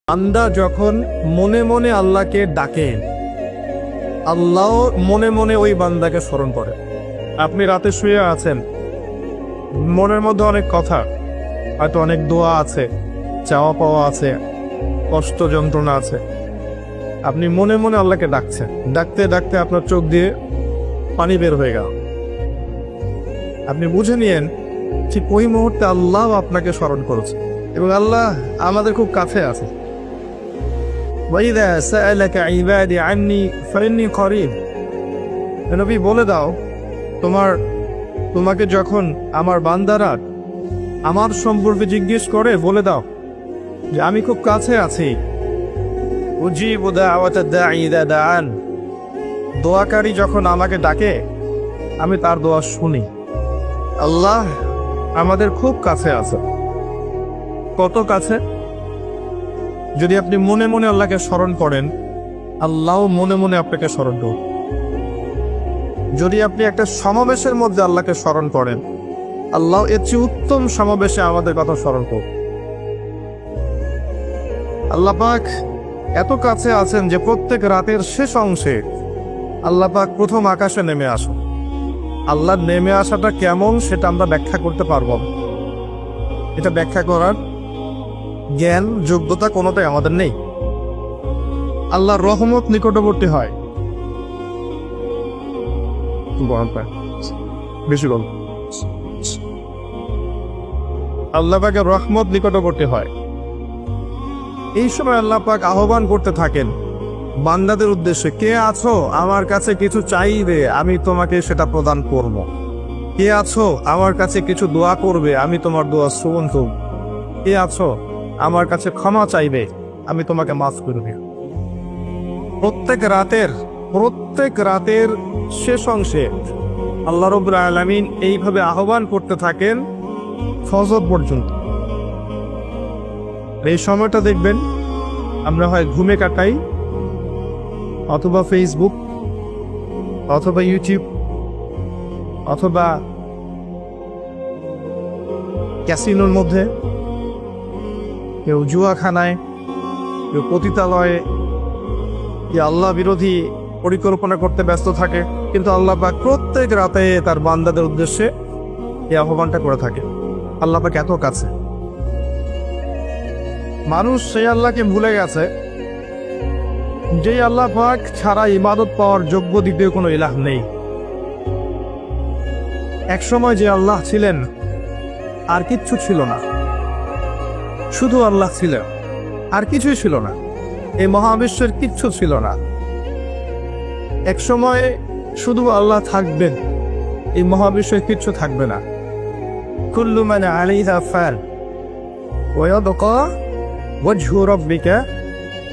বান্দা যখন মনে মনে আল্লাহকে ডাকে, আল্লাহ মনে মনে ওই বান্দাকে স্মরণ করে। আপনি রাতে শুয়ে আছেন, মনের মধ্যে অনেক কথা, হয়তো অনেক দোয়া আছে, চাওয়া পাওয়া আছে, কষ্ট যন্ত্রণা আছে। আপনি মনে মনে আল্লাহকে ডাকছেন, ডাকতে ডাকতে আপনার চোখ দিয়ে পানি বের হয়ে গেল। আপনি বুঝে নিয়েন ঠিক ওই মুহূর্তে আল্লাহ আপনাকে স্মরণ করেছে এবং আল্লাহ আমাদের খুব কাছে আছে। وَإِذَا سَأَلَكَ عِبَادِي عَنِّي فَإِنِّي قَرِيبٌ। নবী বলে দাও, তোমাকে যখন আমার বান্দারা আমার সম্পর্কে জিজ্ঞেস করে বলে দাও যে আমি খুব কাছে আছি। উজিবু দাওয়াতাদ দাঈ ইযা দাআন। দোয়াকারী যখন আমাকে ডাকে আমি তার দোয়া শুনি। আল্লাহ আমাদের খুব কাছে আছে। কত কাছে? যদি আপনি মনে মনে আল্লাহকে স্মরণ করেন, আল্লাহ মনে মনে আপনাকে স্মরণ করবেন। যদি আপনি একটা সমাবেশের মধ্যে আল্লাহকে স্মরণ করেন, আল্লাহ এর চেয়ে উত্তম সমাবেশে আমাদের কথা স্মরণ করবেন। আল্লাহ পাক এত কাছে আছেন যে প্রত্যেক রাতের শেষ অংশে আল্লাহ পাক প্রথম আকাশে নেমে আসেন। আল্লাহর নেমে আসাটা কেমন সেটা আমরা ব্যাখ্যা করতে পারব না। এটা ব্যাখ্যা করার জ্ঞান যোগ্যতা কোনোটাই আমাদের নেই। আল্লাহর রহমত নিকটবর্তী হয়, বেশি গল্প। আল্লাহ পাকের রহমত নিকটবর্তী হয়। এই সময় আল্লাহ পাক আহ্বান করতে থাকেন বান্দাদের উদ্দেশ্যে, কে আছো আমার কাছে কিছু চাইবে, আমি তোমাকে সেটা প্রদান করব। কে আছো আমার কাছে কিছু দোয়া করবে, আমি তোমার দোয়া শ্রবণ করব। কে আছো আমার কাছে ক্ষমা চাইবে, আমি তোমাকে মাফ করবে। প্রত্যেক রাতের শেষ অংশে আল্লাহ রাব্বুল আলামিন এইভাবে আহ্বান করতে থাকেন ফজর পর্যন্ত। এই সময়টা দেখবেন আমরা হয় ঘুমে কাটাই, অথবা ফেসবুক, অথবা ইউটিউব, অথবা ক্যাসিনোর মধ্যে, কেউ জুয়াখানায়, কেউ পতিতালয়ে, কেউ আল্লাহ বিরোধী পরিকল্পনা করতে ব্যস্ত থাকে। কিন্তু আল্লাহ পাক প্রত্যেক রাতে তার বান্দাদের উদ্দেশ্যে এই আহ্বানটা করে থাকে। আল্লাহ পাক এত কাছে। মানুষ সেই আল্লাহকে ভুলে গেছে যে আল্লাহ পাক ছাড়া ইবাদত পাওয়ার যোগ্য দ্বিতীয় কোনো ইলাহ নেই। একসময় যে আল্লাহ ছিলেন আর কিচ্ছু ছিল না, শুধু আল্লাহ ছিলেন, আর কিছুই ছিল না। এই মহাবিশ্বের কিচ্ছু ছিল না। এক সময় শুধু আল্লাহ থাকবেন, এই মহাবিশ্বের কিচ্ছু থাকবে না। কুল্লু মান আলাইহা ফান ওয়া ইয়াবকা ওয়াজহু রাব্বিকা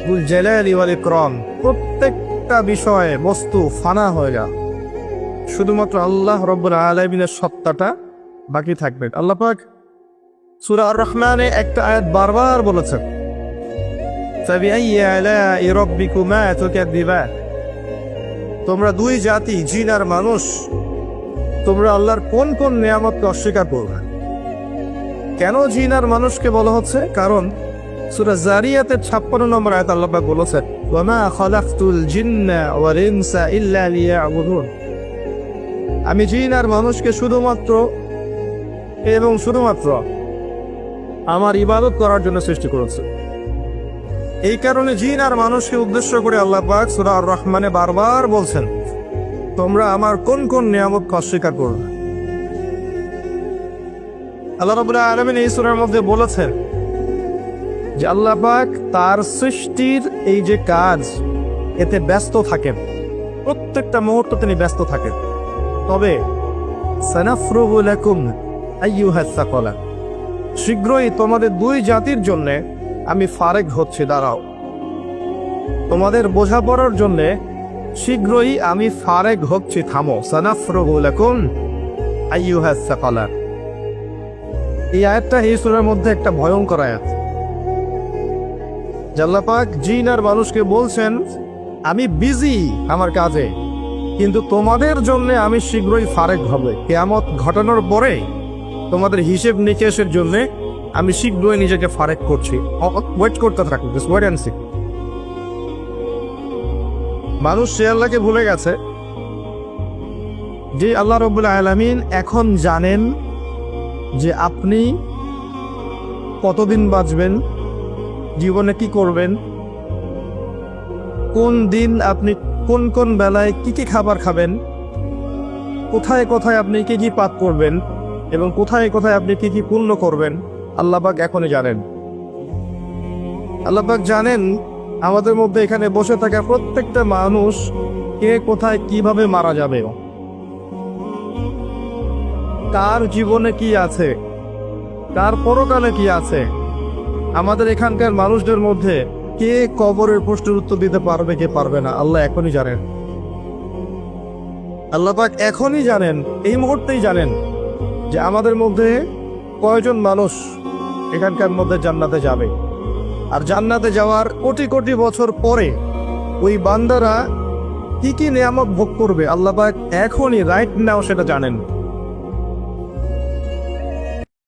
যুল জালালি ওয়াল ইকরাম। প্রত্যেকটা বিষয়ে বস্তু ফানা হয়ে যায়, শুধুমাত্র আল্লাহ রাব্বুল আলামিনের সত্তাটা বাকি থাকবে। আল্লাহ পাক সূরা আর-রহমানে একটা আয়াত বারবার বলেছেন, ফাবিআইয়ি আলাই রাব্বিকুমা তুকাযযিবান। তোমরা দুই জাতি, জিন আর মানুষ, তোমরা আল্লাহর কোন কোন নিয়ামতকে অস্বীকার করবে। কেন জিন আর মানুষকে বলা হচ্ছে? কারণ সূরা জারিয়াতের 56 নম্বর আয়াত আল্লাহ পাক বলেছেন, ওয়ামা খালাকতুল জিন্না ওয়াল ইনসা ইল্লা লিয়াবুদুন। আমি জিন আর মানুষকে শুধুমাত্র আমার ইবাদত করার জন্য সৃষ্টি করেছি। এই কারণে জিন আর মানুষকে উদ্দেশ্য করে আল্লাহ পাক সূরা আর-রহমানে বারবার বলছেন, তোমরা আমার কোন কোন নিয়ামতকে অস্বীকার করবে। আল্লাহ রাব্বুল আলামিন এই সূরার মধ্যে বলেছেন যে আল্লাহ পাক তার সৃষ্টির এই যে কাজ, এতে ব্যস্ত থাকেন, প্রত্যেকটা মুহূর্ত তিনি ব্যস্ত থাকেন। তবে সানাফরুগু লাকুম আইয়ুহাস সাকালান, শীঘ্রই তোমাদের দুই জাতির জন্য আমি ফারেক হচ্ছি, দাঁড়াও। তোমাদের বোঝাপড়ার জন্য শীঘ্রই আমি ফারেক হচ্ছি, থামো। সানাফরুগু লাকুম আইয়ুহাস সাকালান। এই আয়াতটা এই সূরার মধ্যে একটা ভয়ঙ্কর আয়াত। আল্লাহ পাক জিন আর মানুষকে বলছেন, আমি বিজি আমার কাজে, কিন্তু তোমাদের জন্য আমি শীঘ্রই ফারেক হবে। কিয়ামত ঘটানোর পরে তোমাদের হিসেব নিকেশের জন্য আমি শীঘ্রই নিজেকে ফারেক করছি। ওয়েট করতে থাকুন, ওয়েট অ্যান্ড সি। মানুষ সে আল্লাহকে ভুলে গেছে যে আল্লাহ রাব্বুল আলামিন এখন জানেন যে আপনি কতদিন বাঁচবেন, জীবনে কি করবেন, কোন দিন আপনি কোন কোন বেলায় কি কি খাবার খাবেন, কোথায় কোথায় আপনি কি কি পাপ করবেন এবং কোথায় কোথায় আপনি কি কি পুণ্য করবেন। আল্লাহ পাক এখনই জানেন। আল্লাহ পাক জানেন আমাদের মধ্যে এখানে বসে থাকা প্রত্যেকটা মানুষ কে কোথায় কিভাবে মারা যাবে, তার জীবনে কি আছে, তার পরকালে কি আছে। আমাদের এখানকার মানুষদের মধ্যে কে কবরের প্রশ্নের উত্তর দিতে পারবে, কে পারবে না, আল্লাহ এখনই জানেন। আল্লাহ পাক এখনই জানেন, এই মুহূর্তেই জানেন যে আমাদের মধ্যে কয়জন মানুষ এখানকার মধ্যে জান্নাতে যাবে। আর জান্নাতে যাওয়ার কোটি কোটি বছর পরে ওই বান্দারা কি কি নিয়ামত ভোগ করবে, আল্লাহ পাক এখনই রাইট নাও সেটা জানেন।